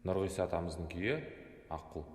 Нұрғиса атамыздың күйі Аққу.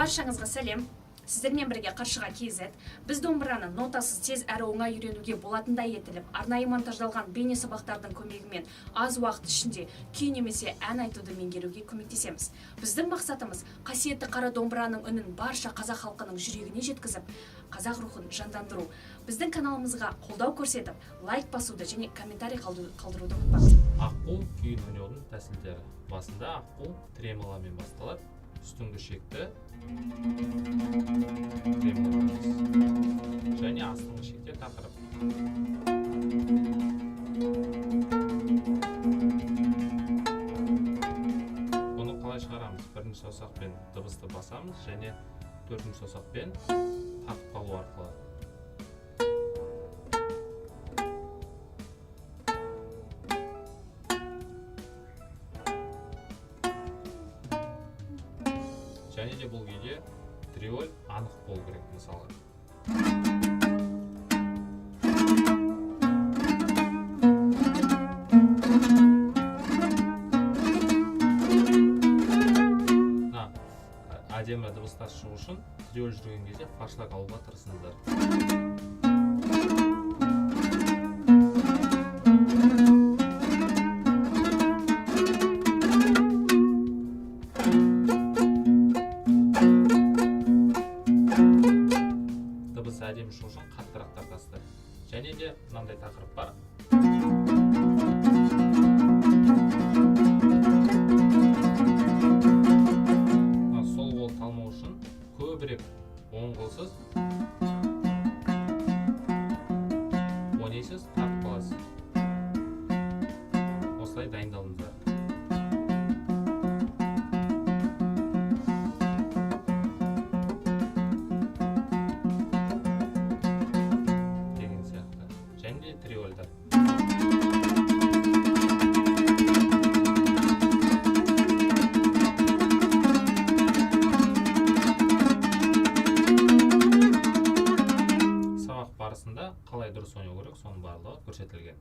Баршаңызға сәлем. Сіздермен бірге Қаршыға KZ. Біз домбыраны нотасыз тез әрі оңай үйренуге болатындай етіліп, арнайы монтаждалған бейне сабақтардың көмегімен аз уақыт ішінде күй немесе ән айтуды меңгеруге көмектесеміз. Біздің мақсатымыз қасиетті қара домбыраның үнін барша қазақ халқының жүрегіне жеткізіп, қазақ рухын жандандыру. Біздің каналымызға қолдау көрсетіп, лайк басуды және комментарий қалдыруды ұмытпаңыз. Аққу күйін ойнаудың тәсілдері. Басында аққу тремоламен басталады. Үстіңгі шекті тремоламен және астыңғы шекте тақырып. Бұны қалай шығарамыз? Бірінші саусақпен дыбысты басамыз және төртінші саусақпен тартып қалу арқылы. Және де бұл күйде триоль анық болу керек, мысалы. Әдемі дыбыстар шығу үшін триоль жүрген кезде фаршлаг алуға тырысыңыздар. Әдемі шығу үшін қаттырақ тартасыздар. Және де мынандай тақырып бар. Сол қол талмау үшін көбірек оң қолсыз дайындалыңыздар. Деген сияқты. Және триольдар. Сабақ барысында қалай дұрыс ойнау керек, соның барлығы көрсетілген.